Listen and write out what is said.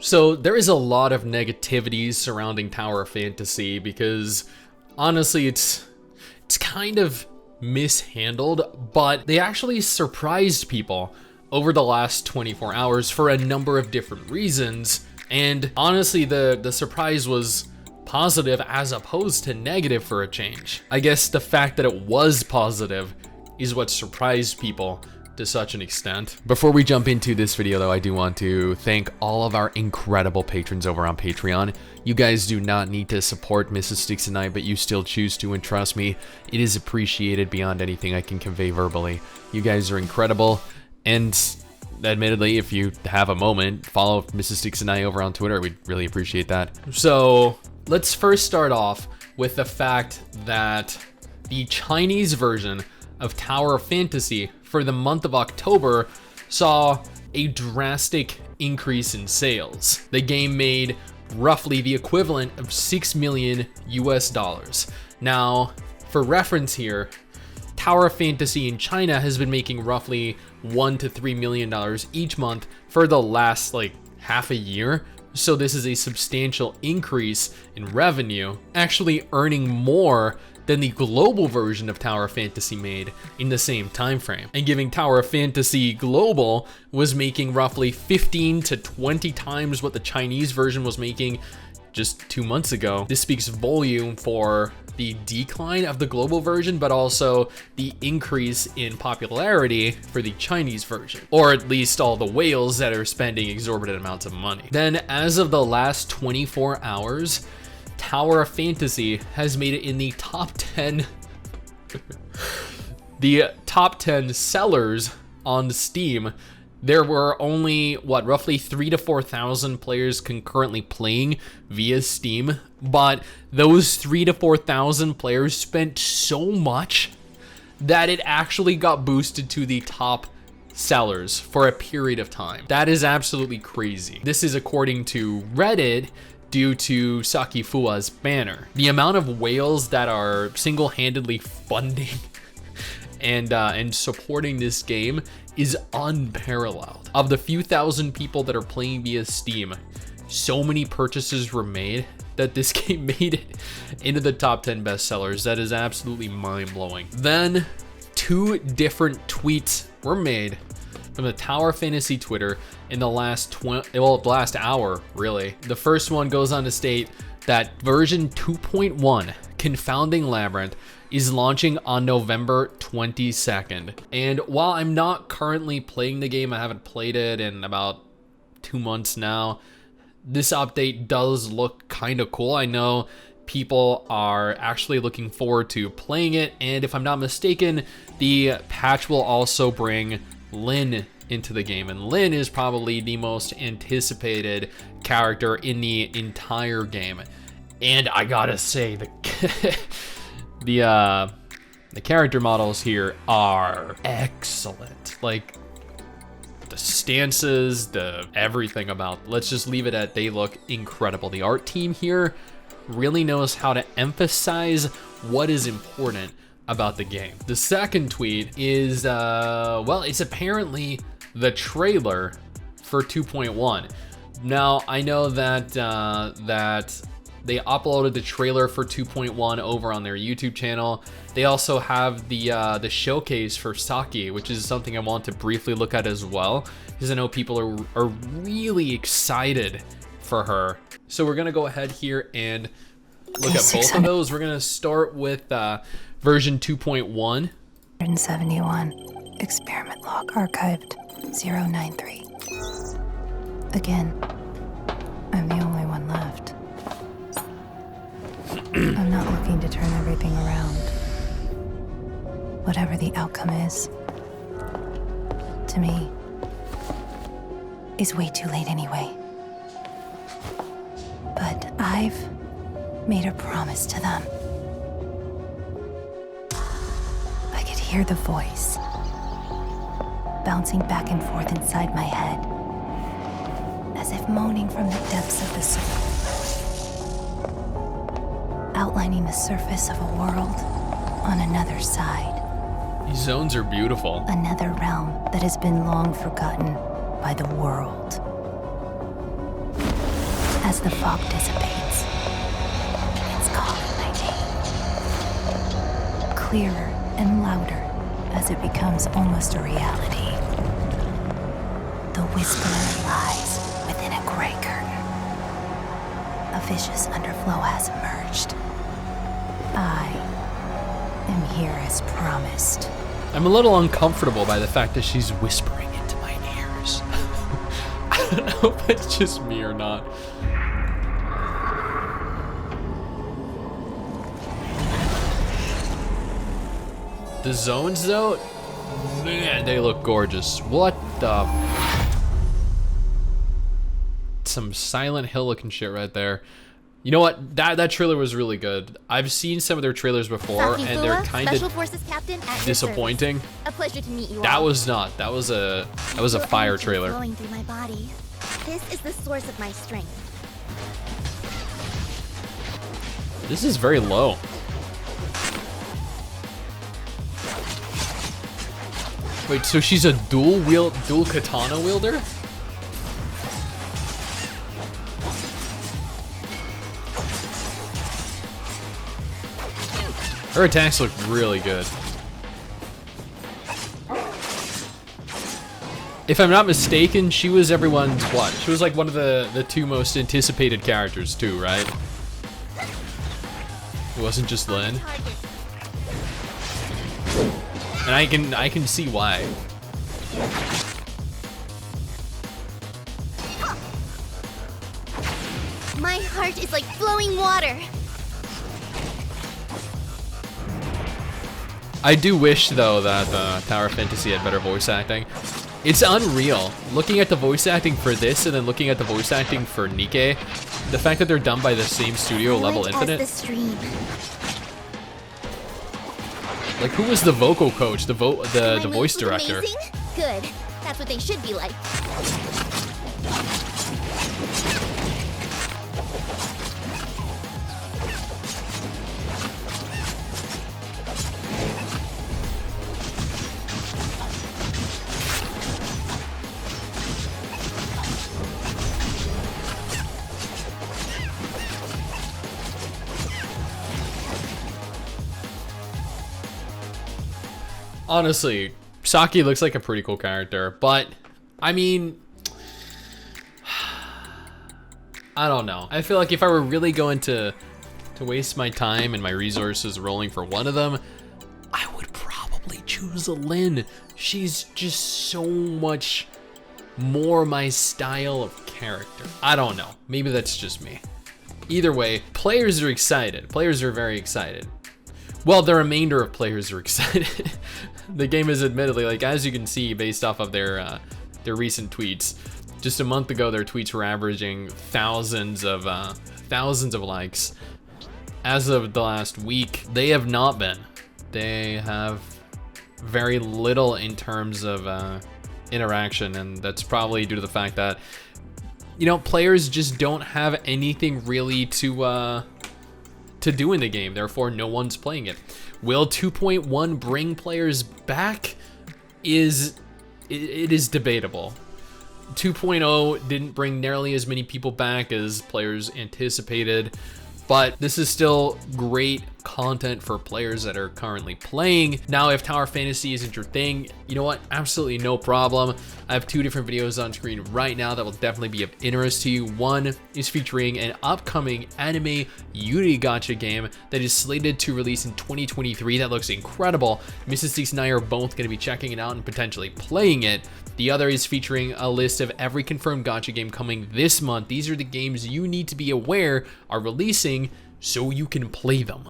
So there is a lot of negativity surrounding Tower of Fantasy because honestly it's kind of mishandled, but they actually surprised people over the last 24 hours for a number of different reasons. And honestly, the surprise was positive as opposed to negative for a change. I guess the fact that it was positive is what surprised people to such an extent. Before we jump into this video though, I do want to thank all of our incredible patrons over on Patreon. You guys do not need to support Mrs. Stix and I, but you still choose to, and trust me, it is appreciated beyond anything I can convey verbally. You guys are incredible, and admittedly, if you have a moment, follow Mrs. Stix and I over on Twitter. We'd really appreciate that. So let's first start off with the fact that the Chinese version of Tower of Fantasy for the month of October saw a drastic increase in sales. The game made roughly the equivalent of $6 million US. Now, for reference here, Tower of Fantasy in China has been making roughly $1 to $3 million each month for the last half a year. So this is a substantial increase in revenue, actually earning more than the global version of Tower of Fantasy made in the same time frame. And giving Tower of Fantasy Global was making roughly 15 to 20 times what the Chinese version was making just 2 months ago. This speaks volume for the decline of the global version, but also the increase in popularity for the Chinese version, or at least all the whales that are spending exorbitant amounts of money. Then, as of the last 24 hours, Tower of Fantasy has made it in the top 10 the top 10 sellers on Steam. There were only roughly 3,000 to 4,000 players concurrently playing via Steam, but those 3,000 to 4,000 players spent so much that it actually got boosted to the top sellers for a period of time. That is absolutely crazy. This is according to Reddit, due to Sakifua's banner. The amount of whales that are single-handedly funding and supporting this game is unparalleled. Of the few thousand people that are playing via Steam, so many purchases were made that this game made it into the top 10 bestsellers. That is absolutely mind-blowing. Then 2 different tweets were made from the Tower of Fantasy Twitter in the last last hour, really. The first one goes on to state that version 2.1, Confounding Labyrinth, is launching on November 22nd. And while I'm not currently playing the game, I haven't played it in about 2 months now, this update does look kind of cool. I know people are actually looking forward to playing it, and if I'm not mistaken, the patch will also bring Lyn into the game, and Lyn is probably the most anticipated character in the entire game. And I gotta say, the character models here are excellent. Like, the stances, the everything about, let's just leave it at they look incredible. The art team here really knows how to emphasize what is important about the game. The second tweet is, it's apparently the trailer for 2.1. Now, I know that they uploaded the trailer for 2.1 over on their YouTube channel. They also have the showcase for Saki, which is something I want to briefly look at as well, because I know people are really excited for her. So we're gonna go ahead here and look at both of those. We're gonna start with version 2.1. 171, experiment log archived 093. Again, I'm the only one left. I'm not looking to turn everything around. Whatever the outcome is, to me, is way too late anyway. But I've made a promise to them. I could hear the voice bouncing back and forth inside my head, as if moaning from the depths of the soul, outlining the surface of a world on another side. These zones are beautiful. Another realm that has been long forgotten by the world. the fog dissipates, it's calling my name. Clearer and louder as it becomes almost a reality. The whisperer lies within a gray curtain. A vicious underflow has emerged. I am here as promised. I'm a little uncomfortable by the fact that she's whispering into my ears. I don't know if it's just me or not. The zones though, man, they look gorgeous. What the? Some Silent Hill looking shit right there. You know what? That trailer was really good. I've seen some of their trailers before, and they're kind of disappointing. A pleasure to meet you That all. was not. That was a fire Energy trailer. flowing through my body. This is the source of my strength. This is very low. Wait, so she's a dual katana wielder? Her attacks look really good. If I'm not mistaken, she was everyone's what? She was like one of the two most anticipated characters too, right? It wasn't just Lynn. And I can see why. My heart is like flowing water. I do wish though that Tower of Fantasy had better voice acting. It's unreal. Looking at the voice acting for this and then looking at the voice acting for Nikke, the fact that they're done by the same studio, Level Silent Infinite. as the stream. Like, who was the vocal coach, the My voice moves look director? amazing? Good. That's what they should be like. Honestly, Saki looks like a pretty cool character, but I mean, I don't know. I feel like if I were really going to waste my time and my resources rolling for one of them, I would probably choose a Lynn. She's just so much more my style of character. I don't know. Maybe that's just me. Either way, players are excited. Players are very excited. Well, the remainder of players are excited. The game is admittedly, like, as you can see based off of their recent tweets, just a month ago their tweets were averaging thousands of likes. As of the last week, they have not been. They have very little in terms of interaction, and that's probably due to the fact that, you know, players just don't have anything really to do in the game, therefore no one's playing it. Will 2.1 bring players back? It is debatable. 2.0 didn't bring nearly as many people back as players anticipated, but this is still great content for players that are currently playing. Now, if Tower Fantasy isn't your thing, you know what? Absolutely no problem. I have two different videos on screen right now that will definitely be of interest to you. One is featuring an upcoming anime Yuri gacha game that is slated to release in 2023. That looks incredible. Mrs. Stix and I are both going to be checking it out and potentially playing it. The other is featuring a list of every confirmed gacha game coming this month. These are the games you need to be aware are releasing so you can play them.